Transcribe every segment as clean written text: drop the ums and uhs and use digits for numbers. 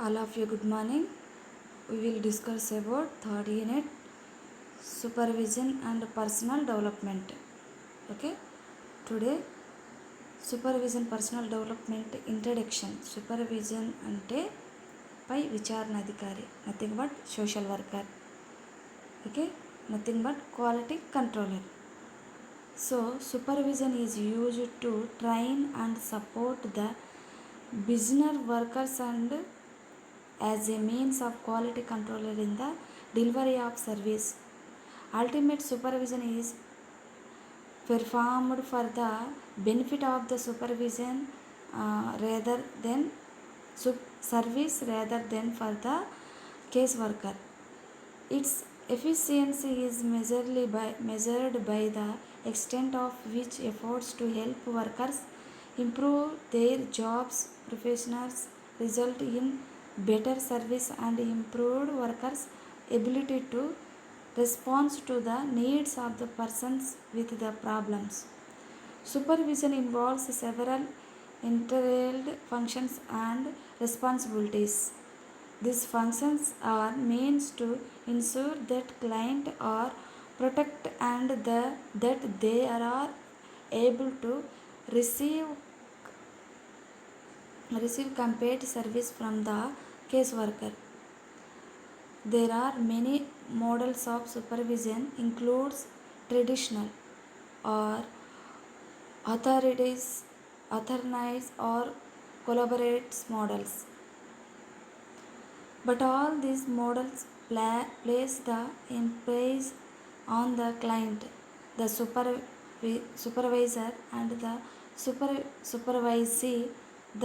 All of you, good morning. We will discuss about third unit supervision and personal development. Okay, today supervision personal development introduction. Supervision ante పై విచారణ అధికారి, nothing but social worker. Okay, nothing but quality controller. So supervision is used to train and support the business workers and as a means of quality controller in the delivery of service. Ultimate supervision is performed for the benefit of the supervision rather than service rather than for the case worker. Its efficiency is measured by the extent of which efforts to help workers improve their jobs professionals result in better service and improved workers' ability to respond to the needs of the persons with the problems. Supervision involves several interrelated functions and responsibilities. These functions are means to ensure that client are protected and that they are able to receive complete service from the case worker. There are many models of supervision includes traditional or authorized or collaborates models. But all these models place the emphasis on the client, the supervisor and the supervisee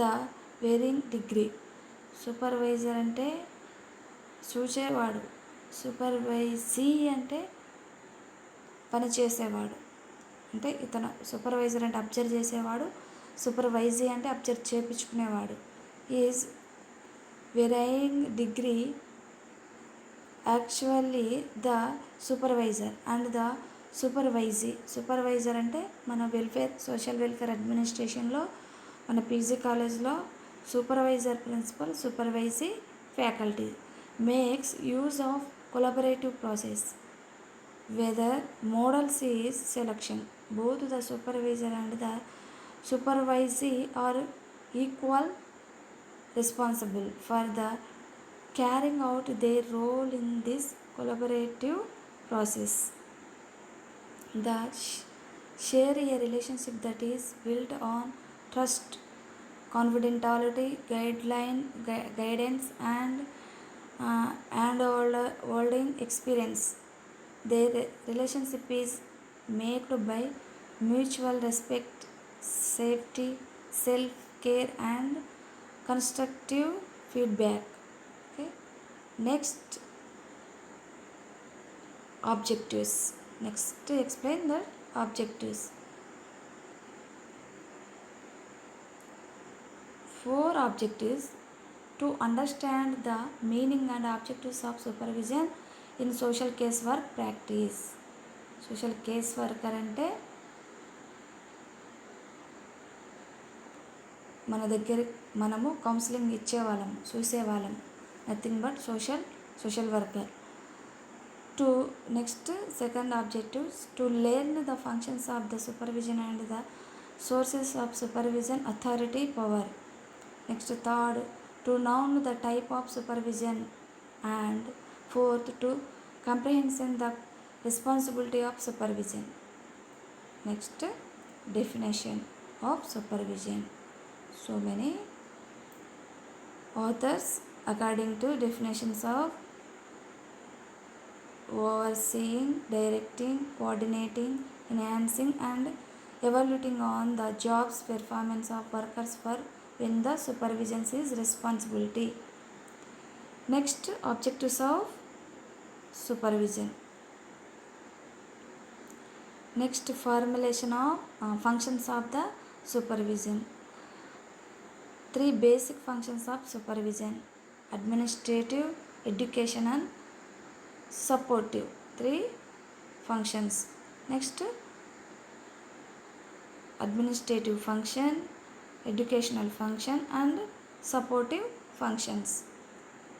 the varying degree. Supervisor అంటే చూసేవాడు, సూపర్వైజీ అంటే పనిచేసేవాడు. అంటే ఇతను supervisor అంటే observe చేసేవాడు, supervisee అంటే observe చేయించుకునేవాడు. Is varying degree actually the supervisor and the supervisee. Supervisor అంటే మన సోషల్ వెల్ఫేర్ అడ్మినిస్ట్రేషన్లో మన పీజీ కాలేజ్లో supervisor principal, supervisee faculty makes use of collaborative process whether models is selection. Both the supervisor and the supervisee are equal responsible for the carrying out their role in this collaborative process. The share a relationship that is built on trust, confidentiality, guidance and holding experience. Their relationship is made by mutual respect, safety, self-care and constructive feedback. Okay, next objectives. Next explain the objectives. 4 objectives to understand the meaning and objectives of supervision in social case work practice. Social case worker అంటే మన దగ్గర మనము counselling ఇచ్చేవాళ్ళం, చూసేవాళ్ళం, nothing but social worker. To next second objectives to learn the functions of the supervision and the sources of supervision authority power. Next third to noun the type of supervision and fourth to comprehension the responsibility of supervision. Next definition of supervision. So many authors according to definitions of overseeing, directing, coordinating, enhancing and evaluating on the job's performance of workers for when the supervision is responsibility. Next objectives of supervision. Next formulation of functions of the supervision. 3 basic functions of supervision: administrative, education and supportive. 3 functions. Next administrative function, educational function and supportive functions.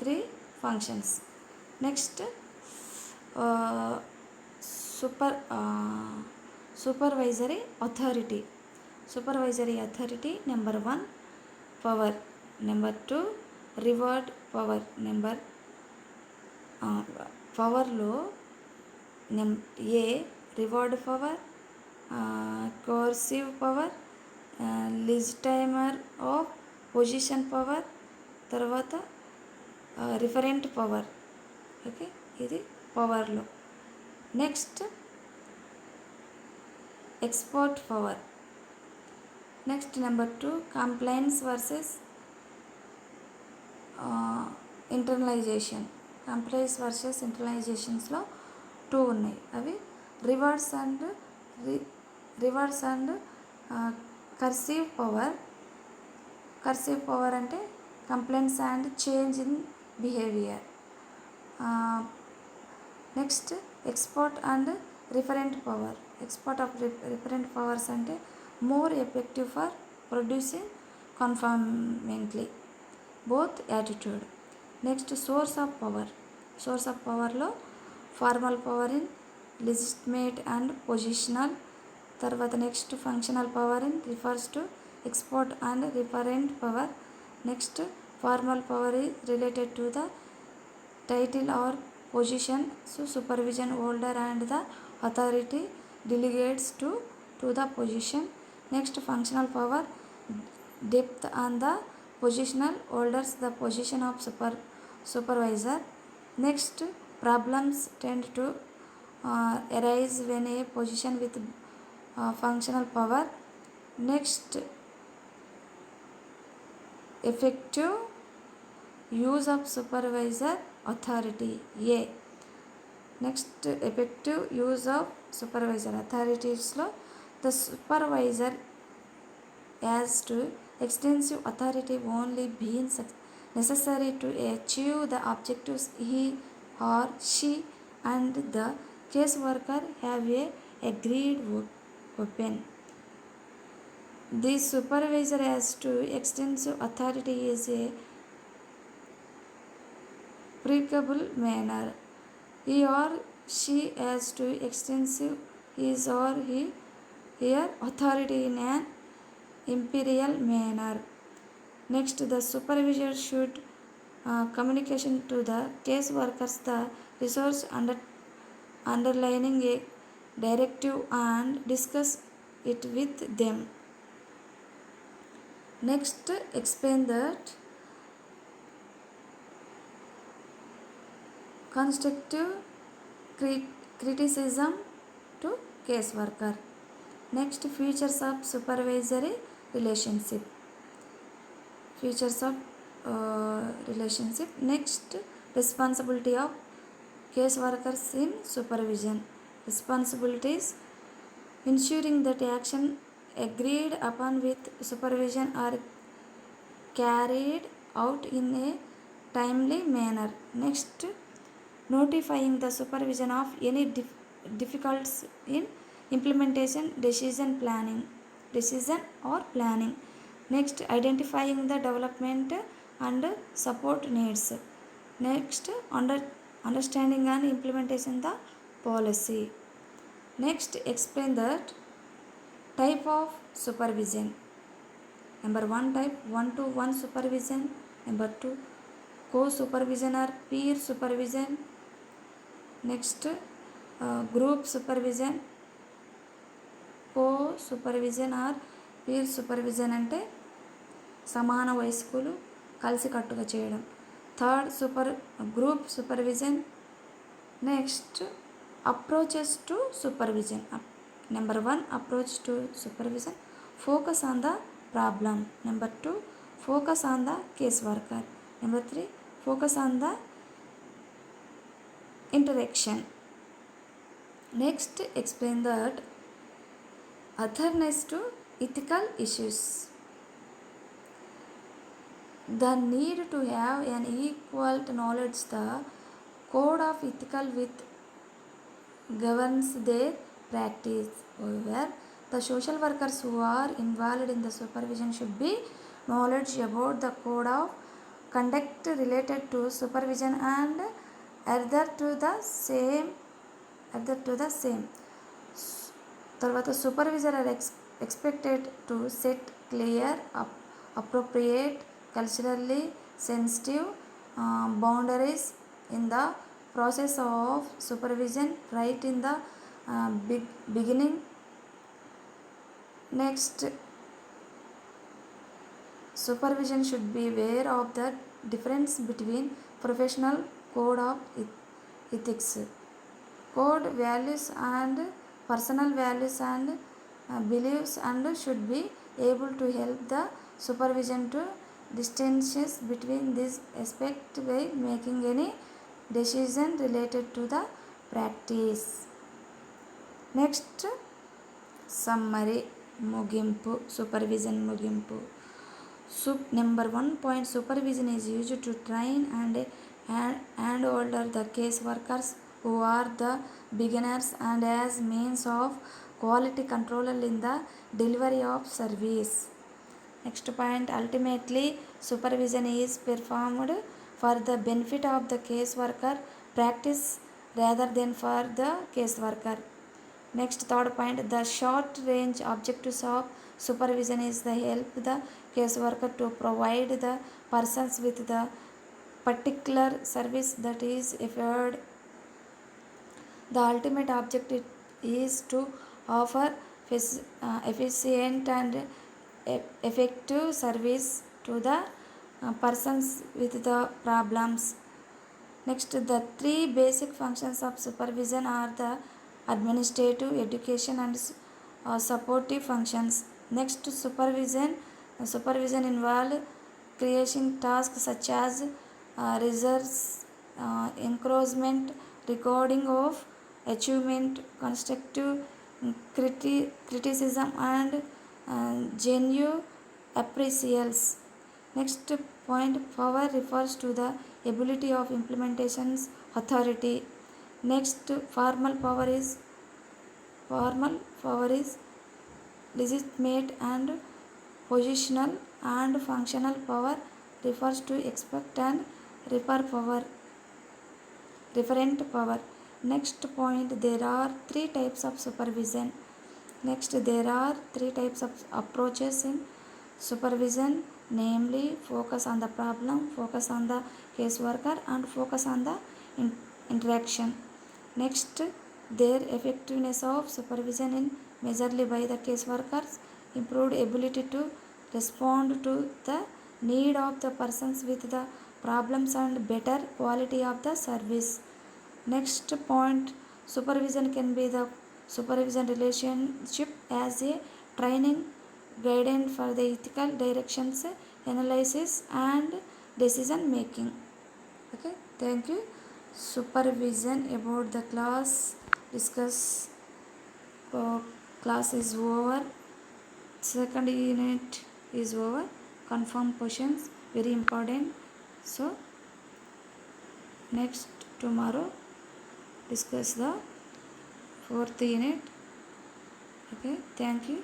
3 functions. Next, uh, super supervisory authority. Supervisory authority, number 1 power, number 2 reward power. Number పవర్లో a reward power, coercive power, legitimate of position power, తర్వాత referent power. Okay, ఇది పవర్లో. Next export power. Next number 2 compliance versus internalisation. Compliance versus ఇంటర్నలైజేషన్స్లో 2 ఉన్నాయి. అవి rewards and coercive power. Coercive power అంటే complaints and change in behaviour. Next export and referent power. Export of referent powers అంటే more effective for producing conformity both attitude. Next source of power. Source of పవర్లో formal power in legitimate and positional. తర్వాత next functional power in refers to export and referent power. Next formal power is related to the title or position. So supervision holder and the authority delegates to the position. Next functional power, depth on the positional holders the position of supervisor. Next problems tend to arise when a position with functional power. Next effective use of supervisor authority. A. Next effective use of supervisor authorities-లో the supervisor has to extensive authority only being necessary to achieve the objectives he or she and the case worker have a agreed upon. The supervisor has to extensive authority is a applicable manner. He or she has to extensive his or her authority in an imperial manner. Next, the supervisor should communication to the case workers the resource underlining a directive and discuss it with them. Next, explain that constructive criticism to case worker. Next, features of supervisory relationship. Features of relationship. Next, responsibility of case workers in supervision. Responsibilities: ensuring that action agreed upon with supervision are carried out in a timely manner. Next, notifying the supervision of any difficulties in implementation, decision or planning. Next, identifying the development and support needs. Next, understanding and implementation the policy. Next, explain that type of supervision. Number 1 type 1-to-1 supervision. Number 2 co-supervision or peer supervision. Next, group supervision. Co-supervision or peer supervision అంటే సమాన వయస్కులు కలిసికట్టుగా చేయడం. Third group supervision. Next approaches to supervision. Number 1 approach to supervision focus on the problem. Number 2 focus on the case worker. Number 3 focus on the interaction. Next, explain that awareness to ethical issues. The need to have an equal knowledge the code of ethical with governs their practice. However, the social workers who are involved in the supervision should be knowledge about the code of conduct related to supervision and adhere to the same. తర్వాత supervisor are expected to set clear, appropriate, culturally sensitive boundaries in the process of supervision right in the beginning. Next, supervision should be aware of the difference between professional code of ethics, code values and personal values and beliefs, and should be able to help the supervision to distinguish between these aspects by making any decision related to the practice. Next, summary, ముగింపు, supervision ముగింపు. Number 1 point, supervision is used to train and order the case workers who are the beginners and as means of quality control in the delivery of service. Next point, ultimately supervision is performed for the benefit of the case worker practice rather than for the case worker. Next, third point, the short range objectives of supervision is the help the case worker to provide the persons with the particular service that is offered. The ultimate objective is to offer efficient and effective service to the persons with the problems. Next, the three basic functions of supervision are the administrative, education and supportive functions. Next, supervision involves creating tasks such as research, encouragement, recording of achievement, constructive criticism and genuine appraisals. Next point, power refers to the ability of implementation's authority. Next, formal power is legitimate and positional, and functional power refers to expert and referent power. Next point, there are three types of supervision. Next, there are three types of approaches in supervision, namely focus on the problem, focus on the case worker and focus on the interaction. Next, their effectiveness of supervision in measured by the case workers, improved ability to respond to the need of the persons with the problems and better quality of the service. Next point, supervision can be the supervision relationship as a training guidance for the ethical directions, analysis and decision making. Okay, thank you. Supervision about the class discuss. Class is over, second unit is over. Confirm questions very important. So next tomorrow discuss the fourth unit. Okay, thank you.